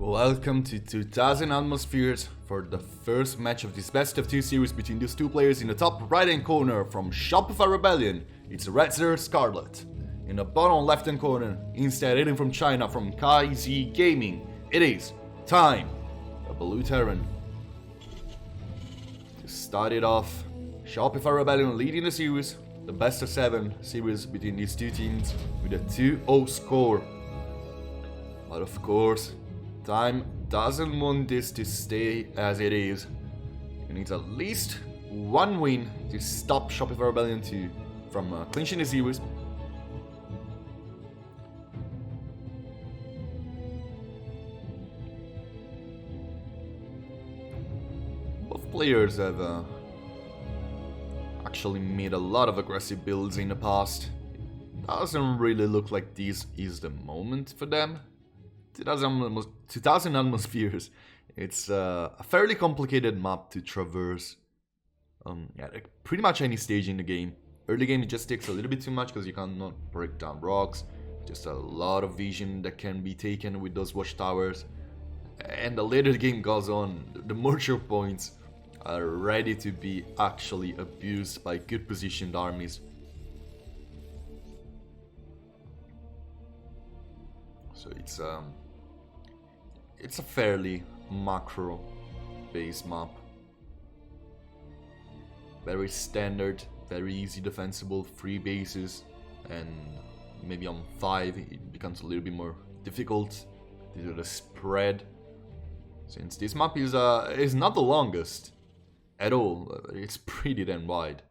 Welcome to 2000 Atmospheres for the first match of this best of 2 series between these two players. In the top right hand corner from Shopify Rebellion, it's Redzer Scarlett. In the bottom left hand corner, instead hidden from China from KZ Gaming, it is Time, a Blue Terran. To start it off, Shopify Rebellion leading the series, the best of 7 series between these two teams with a 2-0 score. But of course, Time doesn't want this to stay as it is. He needs at least one win to stop Shopify Rebellion from clinching the series. Both players have actually made a lot of aggressive builds in the past. Doesn't really look like this is the moment for them. 2000 Atmospheres. It's a fairly complicated map to traverse. Like pretty much any stage in the game. Early game it just takes a little bit too much because you cannot break down rocks. Just a lot of vision that can be taken with those watchtowers. And the later the game goes on, the more choke points are ready to be actually abused by good positioned armies. So it's a fairly macro based map. Very standard, very easy defensible, 3 bases, and maybe on 5 it becomes a little bit more difficult due to the spread. Since this map is not the longest at all, it's pretty damn wide.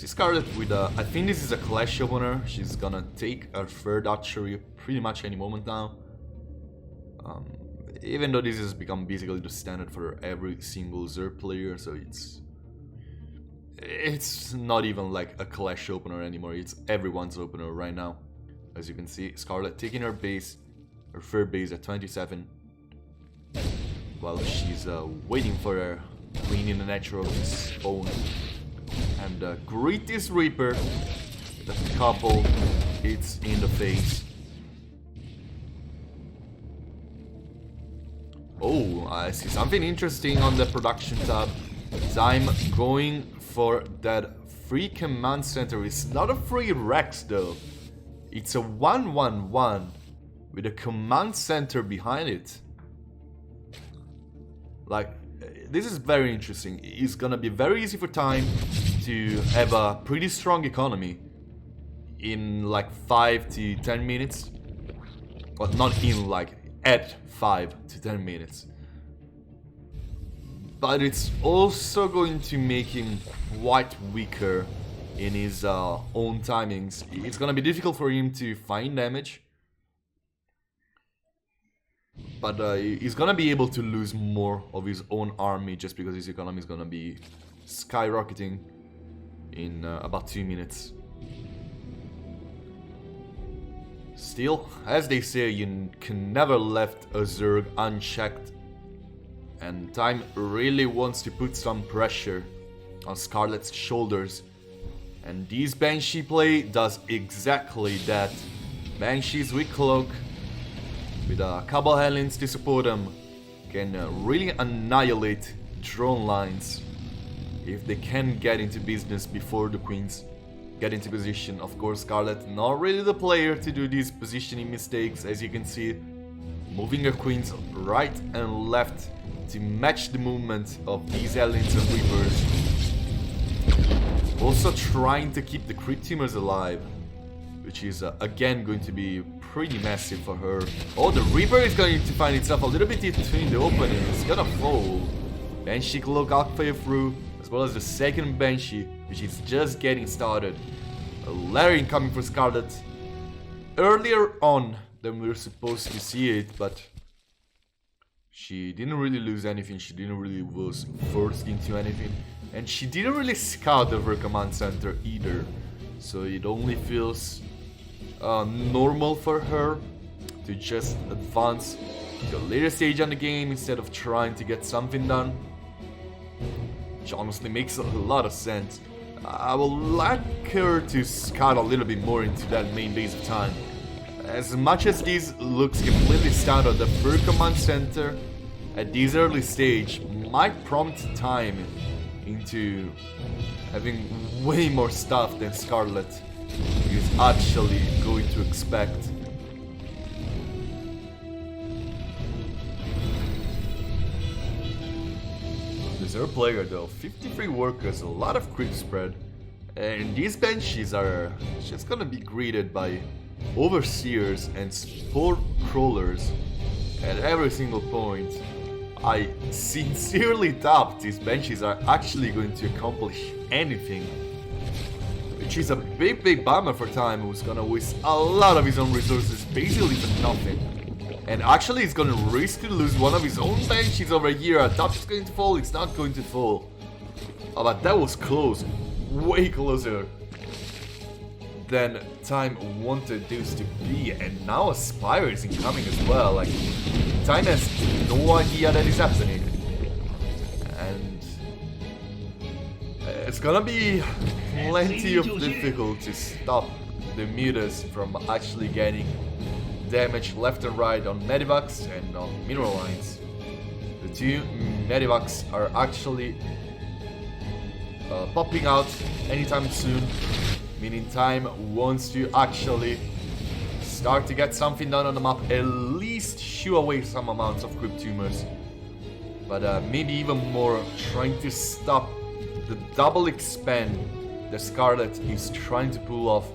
Scarlett with I think this is a clash opener. She's gonna take her third archery pretty much any moment now. Even though this has become basically the standard for every single Zerg player, so it's not even like a clash opener anymore. It's everyone's opener right now. As you can see, Scarlett taking her third base at 27, while she's waiting for her queen in the natural spawn. And the greatest Reaper with a couple hits in the face. Oh, I see something interesting on the production tab. Time going for that free command center. It's not a free Rex though. It's a 1-1-1 with a command center behind it. Like, this is very interesting. It's gonna be very easy for Time to have a pretty strong economy in like 5 to 10 minutes. Well, not in like at 5 to 10 minutes. But it's also going to make him quite weaker in his own timings. It's gonna be difficult for him to find damage. But he's gonna be able to lose more of his own army just because his economy is gonna be skyrocketing in about 2 minutes. Still, as they say, you can never left a Zerg unchecked. And Time really wants to put some pressure on Scarlett's shoulders. And this Banshee play does exactly that. Banshees with Cloak, with a couple Helens to support them, can really annihilate drone lines if they can get into business before the queens get into position. Of course, Scarlett not really the player to do these positioning mistakes, as you can see, moving her queens right and left to match the movement of these Helens and Reapers. Also trying to keep the creep teamers alive, which is again going to be pretty massive for her. Oh, the Reaper is going to find itself a little bit between the openings. It's gonna fall. Banshee Cloak halfway through, as well as the second Banshee, which is just getting started. A Larian coming for Scarlett earlier on than we were supposed to see it, but she didn't really lose anything. She didn't really was forced into anything, and she didn't really scout over command center either. So it only feels normal for her to just advance to a later stage on the game instead of trying to get something done. Which honestly makes a lot of sense. I would like her to scout a little bit more into that main base of time. As much as this looks completely standard, the first command center at this early stage might prompt time into having way more stuff than Scarlett is actually going to expect. Their player though, 53 workers, a lot of creep spread, and these banshees are just gonna be greeted by overseers and spore crawlers at every single point. I sincerely doubt these banshees are actually going to accomplish anything, which is a big bummer for Time, who's gonna waste a lot of his own resources basically for nothing. And actually he's gonna risk to lose one of his own banshees over here. I thought it's going to fall, it's not going to fall. Oh, but that was close. Way closer than Time wanted this to be. And now Aspire is incoming as well. Like, Time has no idea that is happening. And it's gonna be plenty of difficult to stop the Mutas from actually getting damage left and right on Medivacs and on mineral lines. The two Medivacs are actually popping out anytime soon, meaning Time wants to actually start to get something done on the map, at least shoo away some amounts of creep tumors, but maybe even more trying to stop the double expand that Scarlett is trying to pull off.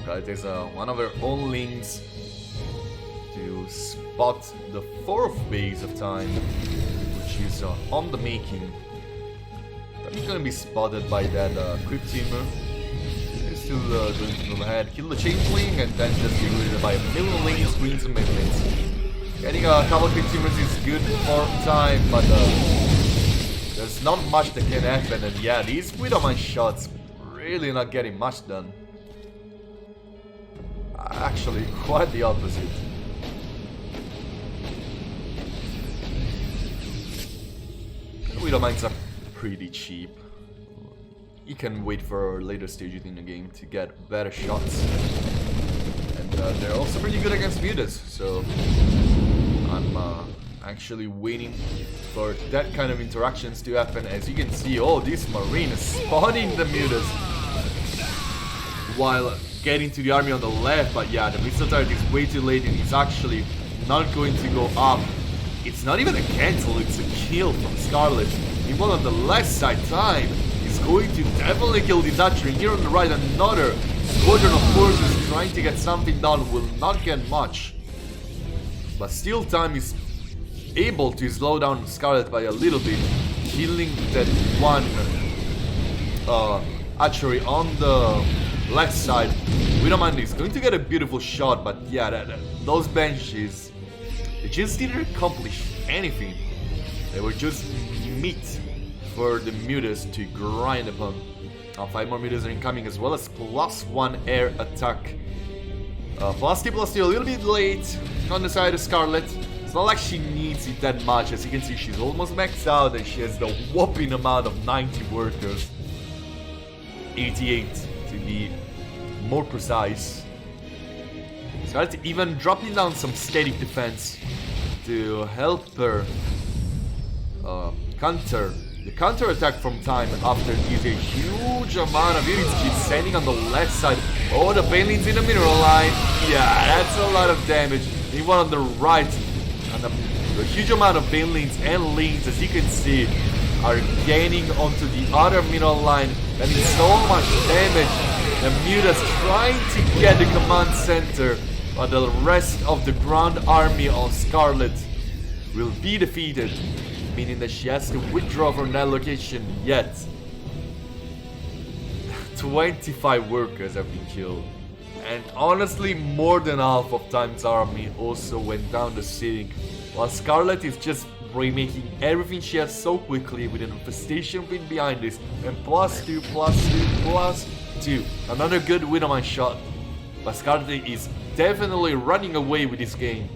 Scarlett is one of her own links to spot the fourth base of Time, which is on the making. That's gonna be spotted by that creep teamer. He's still going to go ahead, kill the changeling, and then just be greeted by a million lanes, queens, and minions. Getting a couple creep teamers is good for Time, but there's not much that can happen. And yeah, these Widowmine shots really not getting much done. Actually, quite the opposite. Widowmines are pretty cheap. You can wait for later stages in the game to get better shots. And they're also pretty good against Mutas, so I'm actually waiting for that kind of interactions to happen. As you can see, oh, this Marine is spawning the Mutas while getting to the army on the left, but yeah, the missile turret is way too late and he's actually not going to go up. It's not even a cancel, it's a kill from Scarlett. Meanwhile on the left side, Time is going to definitely kill this archer. Here on the right, another squadron of forces trying to get something done, will not get much. But still Time is able to slow down Scarlett by a little bit, killing that one archery on the left side. Widowmine is going to get a beautiful shot, but yeah, those banshees, they just didn't accomplish anything. They were just meat for the Mutas to grind upon. Now 5 more Mutas are incoming, as well as +1 air attack. +2 a little bit late on the side of Scarlett. It's not like she needs it that much. As you can see, she's almost maxed out and she has the whopping amount of 90 workers. 88 to be more precise. Scarlett even dropping down some static defense to help her counter the counter attack from Time after this a huge amount of units she's sending on the left side. Oh, the banelings in the mineral line. Yeah, that's a lot of damage. Meanwhile on the right, and a huge amount of banelings and lanes, as you can see, are gaining onto the other mineral line. That is so much damage. The Mutas trying to get the command center, but the rest of the ground army of Scarlett will be defeated, meaning that she has to withdraw from that location yet. 25 workers have been killed, and honestly more than half of Time's army also went down the sink, while Scarlett is just remaking everything she has so quickly with an infestation pin behind this, and +2, +2, +2. Another good Widowmine shot, but Scarlett is definitely running away with this game.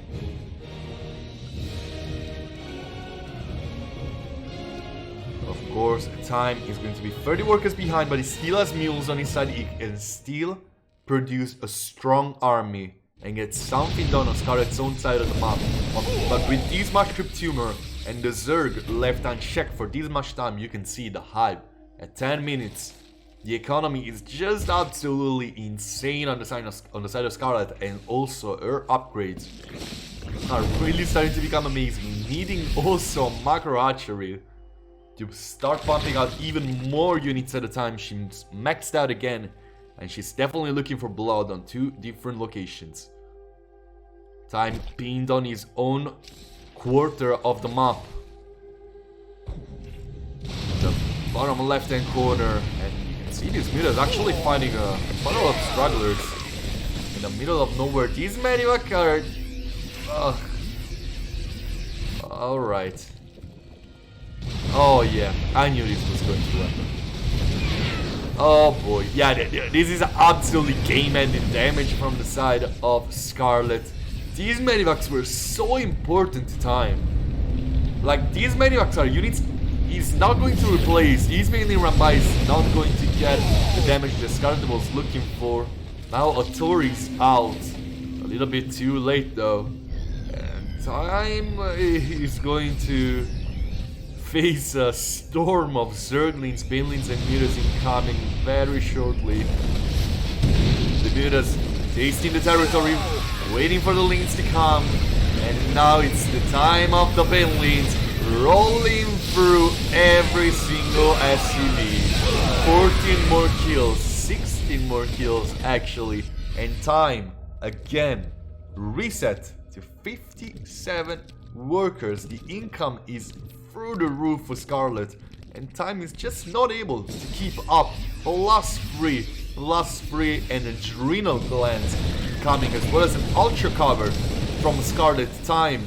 Of course, Time is going to be 30 workers behind, but he still has mules on his side. He can still produce a strong army and get something done on Scarlett's own side of the map. But with this much Crypt Tumor and the Zerg left unchecked for this much time, you can see the hype. At 10 minutes, the economy is just absolutely insane on the side of Scarlett, and also her upgrades are really starting to become amazing. Needing also macro archery to start pumping out even more units at a time. She's maxed out again, and she's definitely looking for blood on 2 different locations. Time pinned on his own quarter of the map. The bottom left hand corner, and you can see this middle is actually fighting a bundle of stragglers in the middle of nowhere. These medivac are... Alright. Oh yeah, I knew this was going to happen. Oh boy, yeah, this is absolutely game-ending damage from the side of Scarlett. These medivacs were so important to Time. Like, these medivacs are units he's not going to replace. These mainly Rambai is not going to get the damage that Scarlett was looking for. Now Authority's out. A little bit too late though. And Time is going to face a storm of Zerglings, Banelings and Mutas incoming very shortly. The Mutas tasting the territory, waiting for the Lings to come, and now it's the time of the Banelings rolling through every single SCV. 14 more kills, 16 more kills actually, and Time again reset to 57 workers. The income is through the roof for Scarlett, and Time is just not able to keep up. +3, and adrenal glands coming, as well as an ultra cover from Scarlett. Time,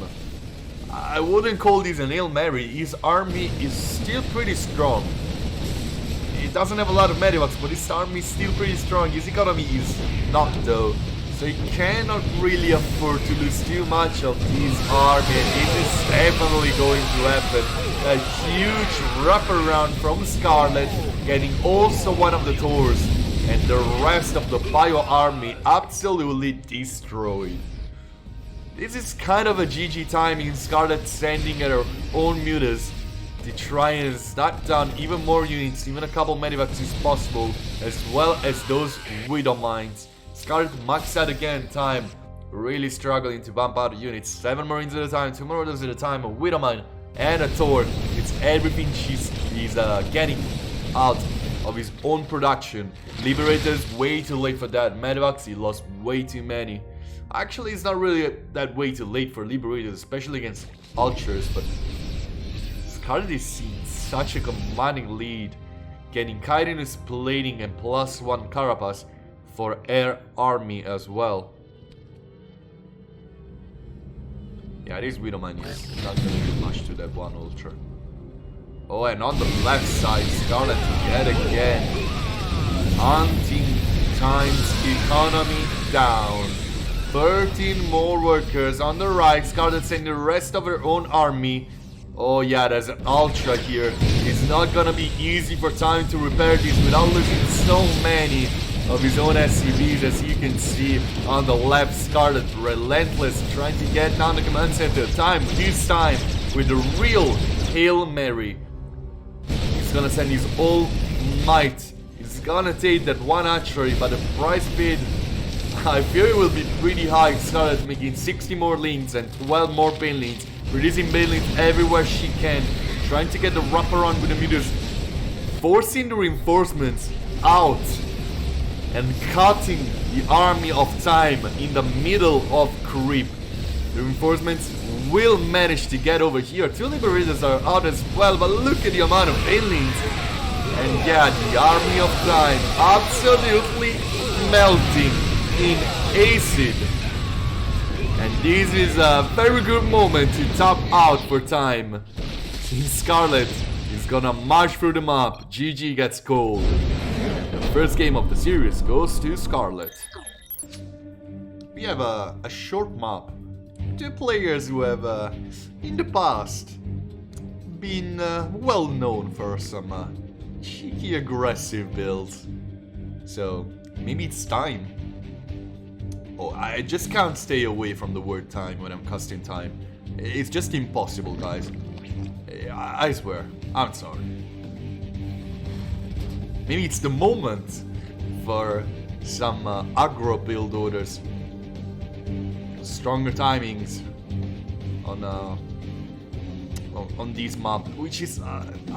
I wouldn't call this an Hail Mary. His army is still pretty strong. It doesn't have a lot of medivacs, but his army is still pretty strong. His economy is not though, so he cannot really afford to lose too much of his army, and this is definitely going to happen. A huge wraparound from Scarlett, getting also one of the Thors, and the rest of the Bio army absolutely destroyed. This is kind of a GG timing. Scarlett sending at her own mutas to try and knock down even more units, even a couple medivacs is possible, as well as those Widow Mines. Scarlett maxed out again. Time really struggling to bump out the units. 7 Marines at a time, 2 Marauders at a time, a Widow Mine and a Thor. It's everything he's getting out of his own production. Liberators way too late for that. Medivacs, he lost way too many. Actually, it's not really that way too late for Liberators, especially against Ultras, but Scarlett is seeing such a commanding lead, getting Chitinous plating and +1 Carapace for Air Army as well. Yeah, this Widow Mine is not gonna do much to that one Ultra. Oh, and on the left side, Scarlett yet again hunting Time's economy down. 13 more workers on the right. Scarlett sending the rest of her own army. Oh yeah, there's an Ultra here. It's not gonna be easy for Time to repair this without losing so many of his own SCVs, as you can see on the left. Scarlett relentless, trying to get down the command center. Time, this time with the real Hail Mary. He's gonna send his all might. He's gonna take that one archery, but the price paid, I fear it will be pretty high. Scarlett making 60 more Lings and 12 more Banelings, releasing Banelings everywhere she can, trying to get the wraparound with the meters, forcing the reinforcements out and cutting the army of Time in the middle of creep. The reinforcements will manage to get over here. 2 Liberators are out as well, but look at the amount of Banelings. And yeah, the army of Time absolutely melting in acid. And this is a very good moment to top out for Time, since Scarlett is gonna march through the map. GG gets cold. The first game of the series goes to Scarlett. We have a short map. 2 players who have in the past been well known for some cheeky aggressive builds. So maybe it's time. Oh, I just can't stay away from the word time when I'm casting time. It's just impossible, guys. I swear, I'm sorry. Maybe it's the moment for some aggro build orders. Stronger timings on this map, which is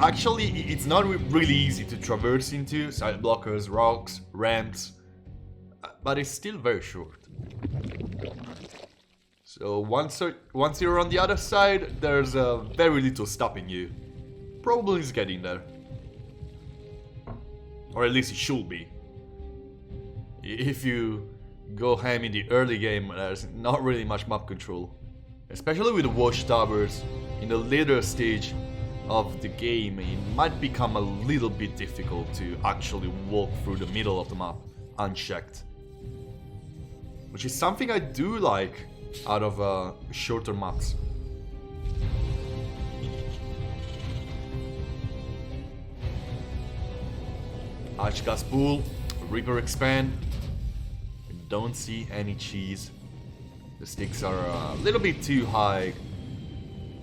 actually, it's not really easy to traverse into. Side blockers, rocks, ramps, but it's still very short. So once you're on the other side, there's very little stopping you. Probably is getting there. Or at least it should be. If you go ham in the early game, there's not really much map control. Especially with the watchtowers, in the later stage of the game, it might become a little bit difficult to actually walk through the middle of the map unchecked. Which is something I do like out of shorter maps. Archcast pool, Reaper expand. Don't see any cheese. The stakes are a little bit too high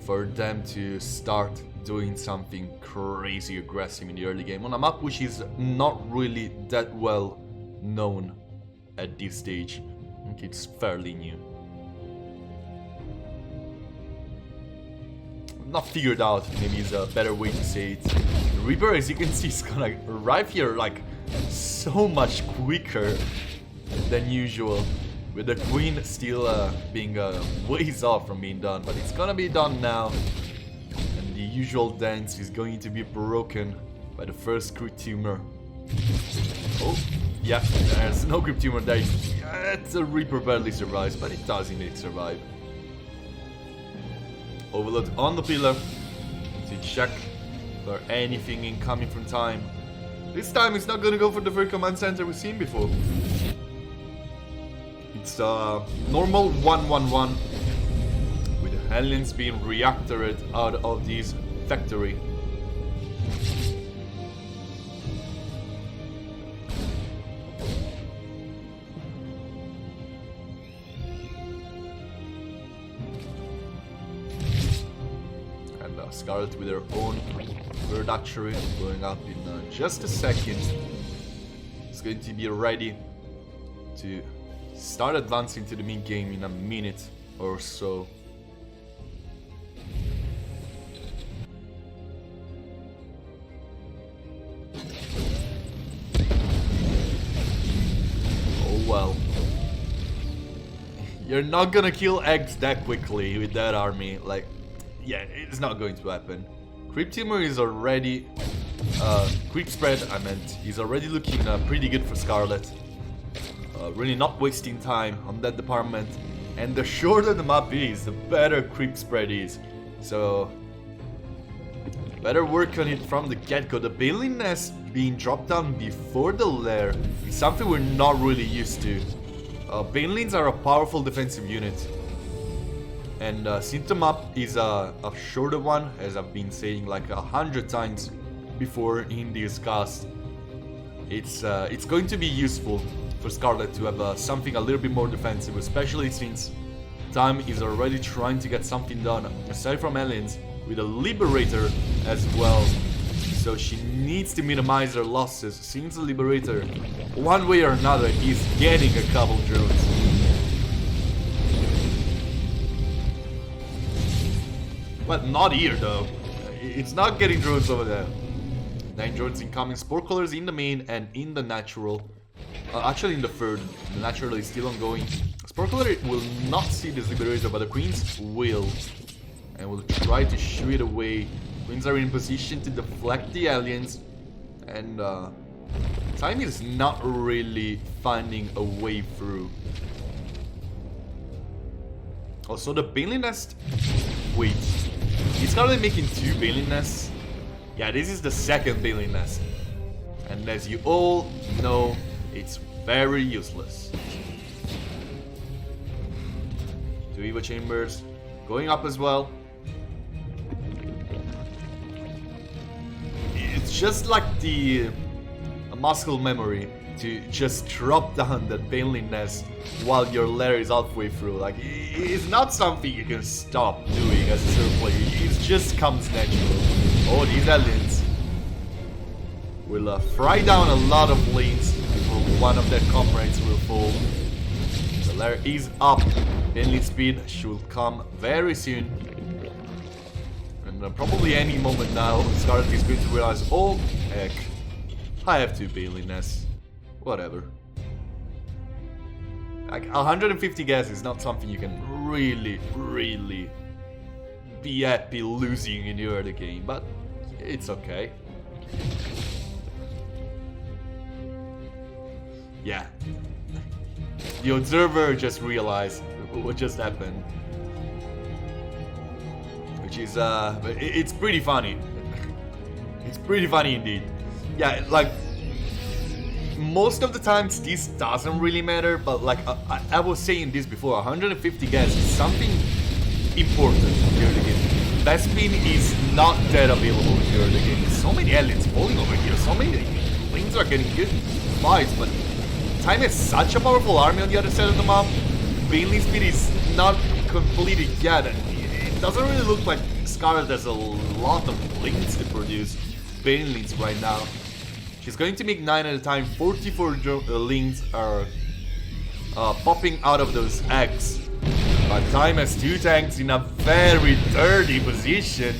for them to start doing something crazy aggressive in the early game on a map which is not really that well known at this stage. I think it's fairly new. Not figured out, maybe is a better way to say it. The Reaper, as you can see, is gonna arrive here like so much quicker than usual, with the Queen still being ways off from being done, but it's gonna be done now, and the usual dance is going to be broken by the first Crypt Tumor. Oh, yeah, there's no Crypt Tumor there. The Reaper barely survives, but it does indeed survive. Overload on the pillar to check for anything incoming from time. This time it's not gonna go for the very command center we've seen before. It's a normal 1-1-1 with the Hellions being reactored out of this factory. Scarlett with her own bird archery going up in just a second. It's going to be ready to start advancing to the mid game in a minute or so. Oh well. You're not gonna kill eggs that quickly with that army, like. Yeah, it's not going to happen. Crypt Tumor is already... Creep Spread, I meant, is already looking pretty good for Scarlett. Really not wasting time on that department. And the shorter the map is, the better Creep Spread is. So... better work on it from the get-go. The Baneling Nest being dropped down before the lair is something we're not really used to. Banelings are a powerful defensive unit. And since the map is a shorter one, as I've been saying like 100 times before in this cast, it's going to be useful for Scarlett to have something a little bit more defensive, especially since Time is already trying to get something done, aside from aliens, with a Liberator as well. So she needs to minimize her losses, since the Liberator, one way or another, is getting a couple drones. But not here though. It's not getting drones over there. 9 drones incoming, Spore Colors in the main and in the natural. Actually in the third. The natural is still ongoing. Spore Color will not see this Liberator, but the Queens will. And will try to shoo it away. Queens are in position to deflect the aliens. And Time is not really finding a way through. Also the Baneling Nest. Wait. He's currently making 2 Baneling Nests. Yeah, this is the second Baneling Nest. And as you all know, it's very useless. 2 Evo Chambers going up as well. just like the muscle memory to just drop down that Baneling nest while your lair is halfway through. Like, it's not something you can stop doing as a Zerg player. It just comes natural. Oh, these aliens will fry down a lot of lanes before one of their comrades will fall. The lair is up. Baneling speed should come very soon. And probably any moment now, Scarlett is going to realize, oh, heck, I have 2 Baneling nests. Whatever. Like, 150 gas is not something you can really be happy losing in the early game, but it's okay. Yeah. The observer just realized what just happened. Which is, it's pretty funny. It's pretty funny indeed. Yeah, like, most of the times this doesn't really matter, but like I was saying this before, 150 gas is something important here in the game. Bespin is not that available here in the game. There's so many aliens falling over here, so many things are getting good fights, but Time has such a powerful army on the other side of the map. Baneling speed is not completed yet, and it doesn't really look like Scarlett has a lot of links to produce Banelings right now. She's going to make 9 at a time. 44 links are popping out of those eggs. But Time has 2 tanks in a very dirty position,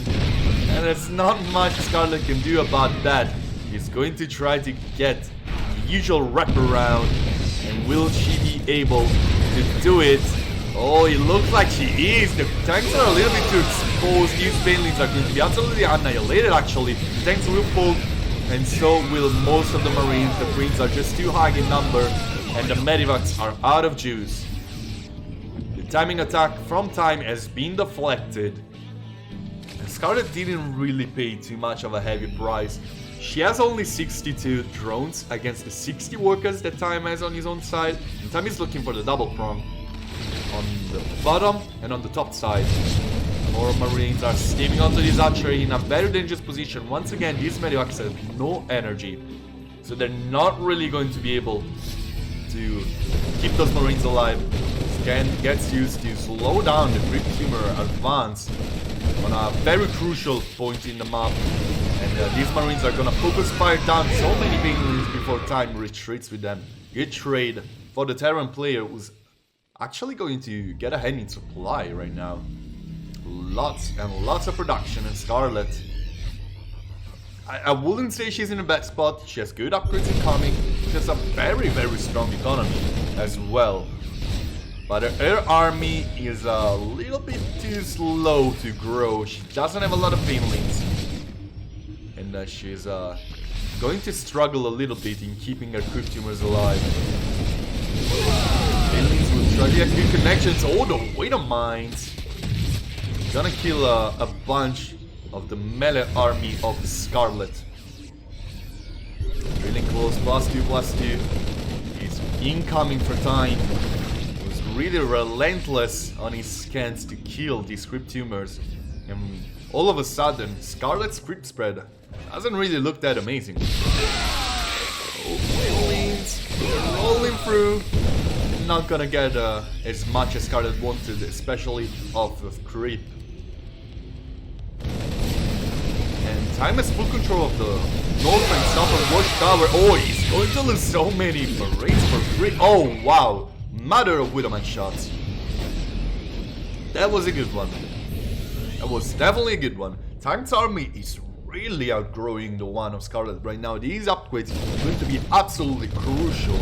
and there's not much Scarlett can do about that. She's going to try to get the usual wraparound, and will she be able to do it? Oh, it looks like she is. The tanks are a little bit too exposed. These Banelings are going to be absolutely annihilated actually. The tanks will fall, and so will most of the Marines. The Queens are just too high in number, and the Medivacs are out of juice. The timing attack from Time has been deflected. And Scarlett didn't really pay too much of a heavy price. She has only 62 drones against the 60 workers that Time has on his own side. And Time is looking for the double prong on the bottom and on the top side. More Marines are steaming onto this archery in a very dangerous position. Once again, these Medivacs have no energy, so they're not really going to be able to keep those Marines alive. Scan gets used to slow down the Crypt Tumor advance on a very crucial point in the map. And these Marines are gonna focus fire down so many Banelings before Time retreats with them. Good trade for the Terran player, who's actually going to get ahead in supply right now. Lots and lots of production, and Scarlett, I wouldn't say she's in a bad spot. She has good upgrades incoming. She has a very, very strong economy as well. But her army is a little bit too slow to grow. She doesn't have a lot of Banelings. And she's going to struggle a little bit in keeping her Crypt Tumors alive. Banelings will try to get good connections. Oh, the weight of mines. Gonna kill a bunch of the melee army of Scarlett. Drilling close, +2/+2. He's incoming for Time. He's really relentless on his scans to kill these Crypt Tumors. And all of a sudden, Scarlett's crypt spread doesn't really look that amazing. Oh, Banelings rolling through. Not gonna get as much as Scarlett wanted, especially off of creep. And Time has full control of the north and southern watchtower. Oh, he's going to lose so many Marines for free. Oh, wow. Mother of Widowman shots. That was a good one. That was definitely a good one. Time's army is really outgrowing the one of Scarlett right now. These upgrades are going to be absolutely crucial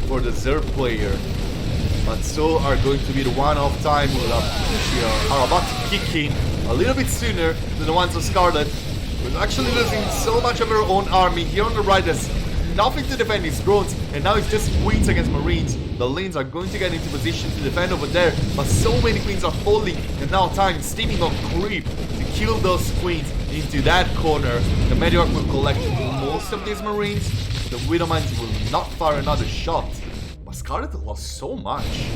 for the Zerg player. But so are going to be the one of Time who are about to kick in a little bit sooner than the ones of Scarlett, who's actually losing so much of her own army. Here on the right there's nothing to defend his drones, and now it's just Queens against Marines. The lanes are going to get into position to defend over there, but so many Queens are falling, and now Time steaming on creep to kill those Queens into that corner. The Medivac will collect most of these Marines. The Widowmines will not fire another shot. Scarlett lost so much.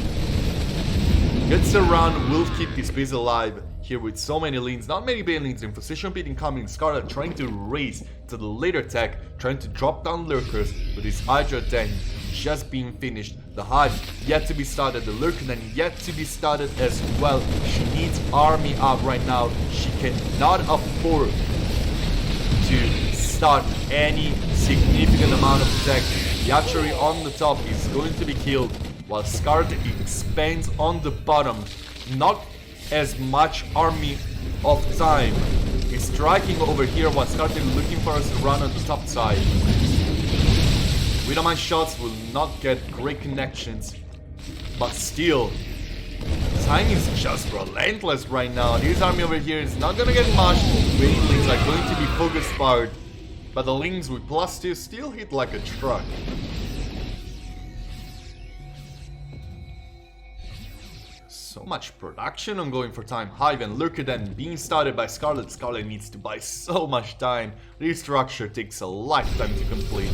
Gets around, will keep this base alive. Here with so many lanes, not many banelings, in position beat incoming. Scarlett trying to race to the later tech, trying to drop down lurkers with his Hydra Den just being finished. The Hive yet to be started, the Lurker Den yet to be started as well. She needs army up right now. She cannot afford to start any significant amount of tech. The archery on the top is going to be killed, while Scarlett expands on the bottom. Not as much army of time is striking over here, while Scarlett is looking for us to run on the top side. Widowmine shots will not get great connections, but still, time is just relentless right now. This army over here is not gonna get much. Banelings are going to be focus powered, but the Lings with +2 still hit like a truck. So much production ongoing for time. Hive and Lurker Den being started by Scarlett. Scarlett needs to buy so much time. Restructure takes a lifetime to complete.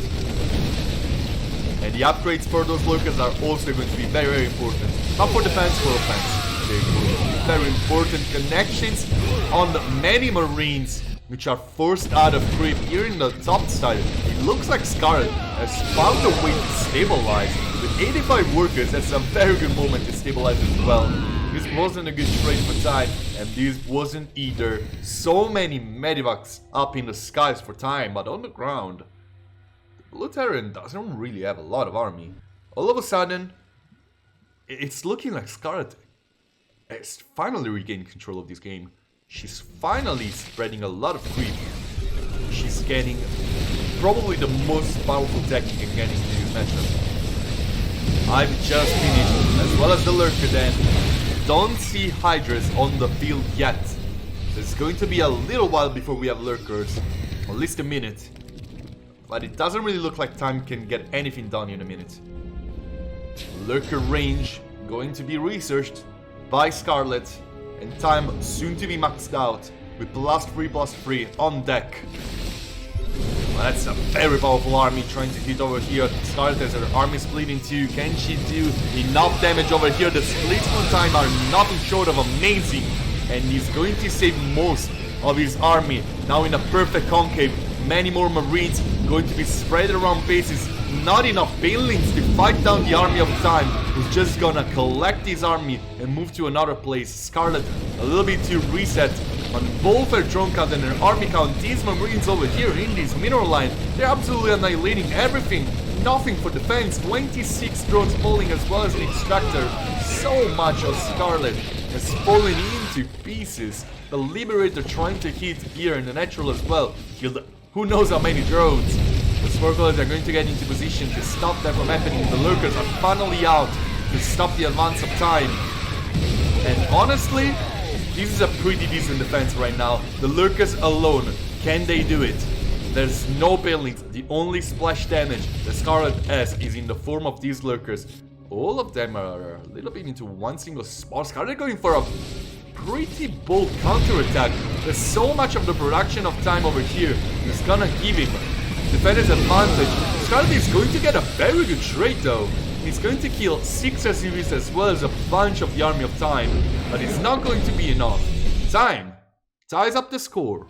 And the upgrades for those Lurkers are also going to be very, very important. Not for defense, for offense. They're going to be very important connections on many Marines, which are forced out of creep here in the top side. It looks like Scarlett has found a way to stabilize. With 85 workers, that's a very good moment to stabilize as well. This wasn't a good trade for time, and this wasn't either. So many medivacs up in the skies for time, but on the ground, the Blue Terran doesn't really have a lot of army. All of a sudden, it's looking like Scarlett has finally regained control of this game. She's finally spreading a lot of creep. She's getting probably the most powerful tech you can get into this matchup. I've just finished, as well as the Lurker Den. Don't see Hydras on the field yet. It's going to be a little while before we have Lurkers, at least a minute. But it doesn't really look like time can get anything done in a minute. Lurker range going to be researched by Scarlett, and time soon to be maxed out with +3/+3 on deck. Well, that's a very powerful army trying to hit over here. Scarlett has her army split in two. Can she do enough damage over here? The splits on time are nothing short of amazing, and he's going to save most of his army now in a perfect concave. Many more Marines going to be spread around bases. Not enough banelings to fight down the army of time. He's just gonna collect his army and move to another place. Scarlett a little bit to reset on both her drone count and her army count. These Marines over here in this mineral line, they're absolutely annihilating everything. Nothing for defense. 26 drones falling as well as the extractor. So much of Scarlett has fallen into pieces. The Liberator trying to hit here in the natural as well. Killed who knows how many drones. The Sparklers are going to get into position to stop that from happening. The Lurkers are finally out to stop the advance of time. And honestly, this is a pretty decent defense right now. The Lurkers alone, can they do it? There's no banelings. The only splash damage that Scarlett has is in the form of these Lurkers. All of them are a little bit into one single spot. Scarlett going for a pretty bold counterattack. There's so much of the production of time over here. It's gonna give him defender's advantage. Scarlett is going to get a very good trade though. He's going to kill 6 SUVs as well as a bunch of the army of time. But it's not going to be enough. Time ties up the score.